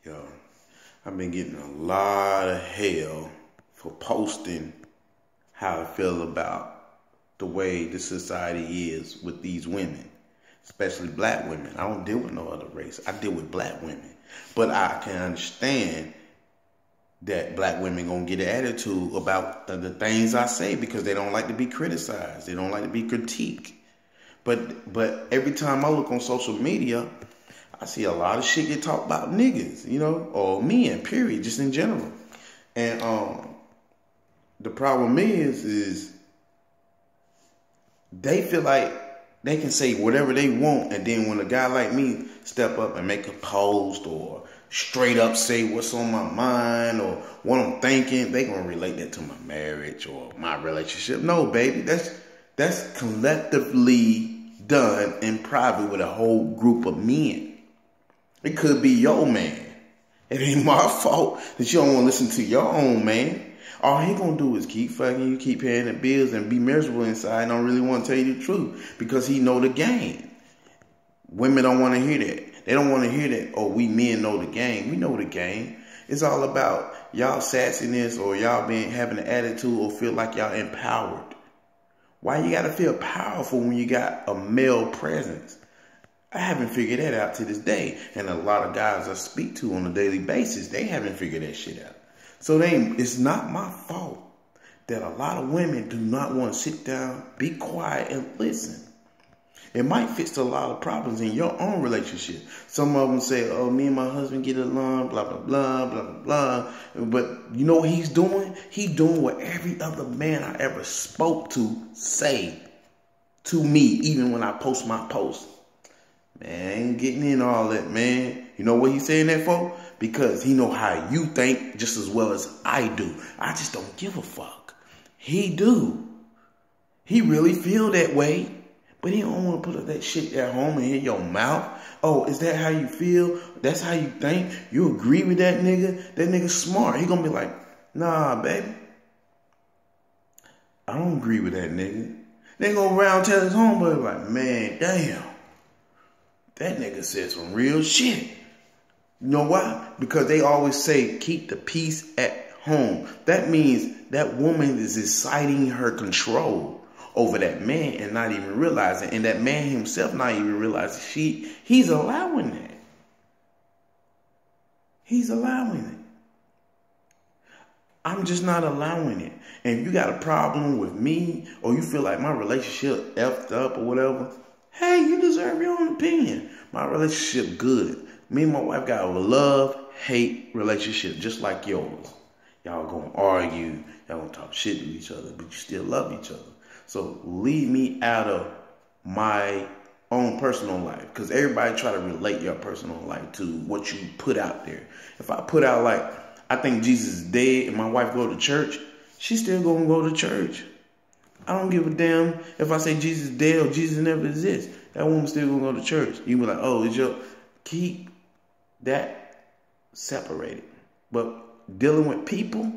Yo, I've been getting a lot of hell for posting how I feel about the way the society is with these women, especially black women. I don't deal with no other race. I deal with black women. But I can understand that black women gonna get an attitude about the things I say because they don't like to be criticized. They don't like to be critiqued. But every time I look on social media, I see a lot of shit get talked about niggas, or men, period, just in general. And the problem is they feel like they can say whatever they want, and then when a guy like me step up and make a post or straight up say what's on my mind or what I'm thinking, they gonna relate that to my marriage or my relationship. No, baby, that's collectively done in private with a whole group of men. It could be your man. It ain't my fault that you don't want to listen to your own man. All he gonna do is keep fucking you, keep paying the bills, and be miserable inside and don't really want to tell you the truth because he know the game. Women don't want to hear that. They don't want to hear that, oh, we men know the game. We know the game. It's all about y'all sassiness or y'all having an attitude or feel like y'all empowered. Why you gotta feel powerful when you got a male presence? I haven't figured that out to this day. And a lot of guys I speak to on a daily basis, they haven't figured that shit out. So it's not my fault that a lot of women do not want to sit down, be quiet, and listen. It might fix a lot of problems in your own relationship. Some of them say, oh, me and my husband get along, blah, blah, blah, blah, blah, blah. But you know what he's doing? He's doing what every other man I ever spoke to say to me, even when I post my post. Man, I ain't getting in all that, man. You know what he's saying that for? Because he know how you think just as well as I do. I just don't give a fuck. He do. He really feel that way. But he don't want to put that shit at home and hit your mouth. Oh, is that how you feel? That's how you think? You agree with that nigga? That nigga smart. He gonna be like, nah, baby. I don't agree with that nigga. They go around tell his homeboy like, man, damn. That nigga said some real shit. You know why? Because they always say, keep the peace at home. That means that woman is inciting her control over that man and not even realizing. And that man himself not even realizing he's allowing that. He's allowing it. I'm just not allowing it. And if you got a problem with me or you feel like my relationship effed up or whatever, hey, you deserve your own opinion. My relationship good. Me and my wife got a love-hate relationship just like yours. Y'all gonna argue. Y'all gonna talk shit to each other, but you still love each other. So leave me out of my own personal life. Because everybody try to relate your personal life to what you put out there. If I put out like, I think Jesus is dead and my wife go to church, she's still gonna go to church. I don't give a damn if I say Jesus is dead or Jesus never exists. That woman still gonna go to church. You be like, oh, keep that separated. But dealing with people,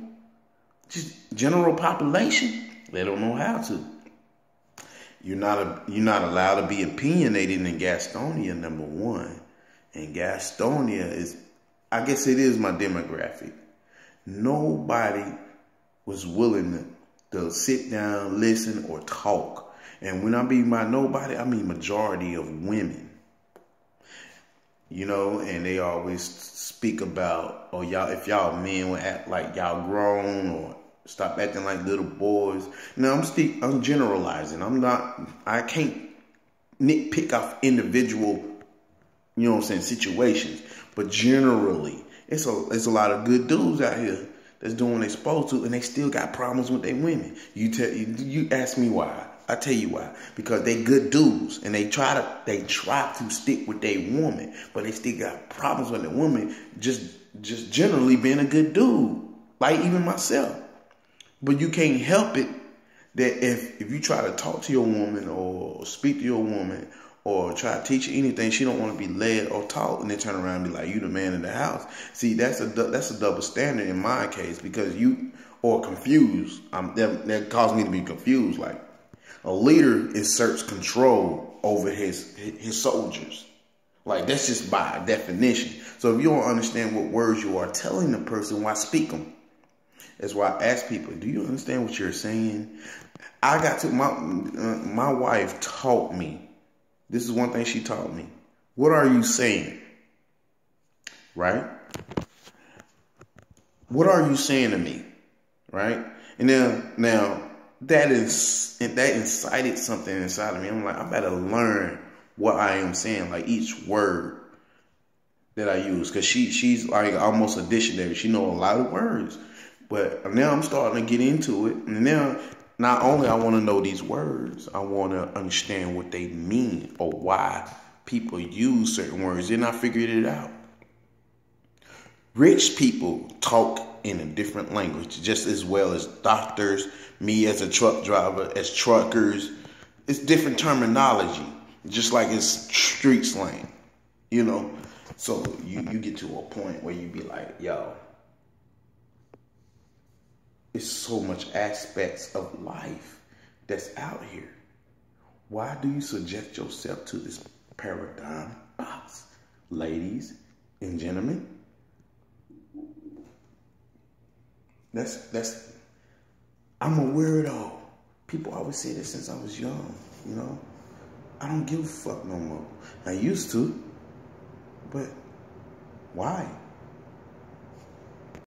just general population, they don't know how to. You're not allowed to be opinionated in Gastonia, number one. And Gastonia is, I guess it is my demographic. Nobody was willing to sit down, listen, or talk. And when I mean by nobody, I mean majority of women. And they always speak about, oh, if y'all men would act like y'all grown or stop acting like little boys. Now, I'm generalizing. I can't nitpick off individual, situations. But generally, it's a lot of good dudes out here that's doing what they're supposed to, and they still got problems with their women. You ask me why. I tell you why. Because they good dudes, and they try to stick with their woman, but they still got problems with their woman. Just generally being a good dude, like even myself. But you can't help it that if you try to talk to your woman or speak to your woman or try to teach her anything, she don't want to be led or taught, and then turn around and be like, you the man in the house. See, that's a double standard in my case, because confused. That caused me to be confused. Like, a leader asserts control over his soldiers. Like, that's just by definition. So if you don't understand what words you are telling the person, why speak them? That's why I ask people, do you understand what you're saying? I got to, my wife taught me. This is one thing she taught me. What are you saying? Right? What are you saying to me? Right? And then, now, that incited something inside of me. I'm like, I better learn what I am saying, like each word that I use. Because she's like almost a dictionary. She knows a lot of words. But now I'm starting to get into it. And now, not only I want to know these words, I want to understand what they mean or why people use certain words. Then I figured it out. Rich people talk in a different language, just as well as doctors, me as a truck driver, as truckers. It's different terminology, just like it's street slang, you know? So you get to a point where you be like, yo, it's so much aspects of life that's out here. Why do you subject yourself to this paradigm box? Ladies and gentlemen, I'm a weirdo. People always say this since I was young, you know? I don't give a fuck no more. I used to, but why?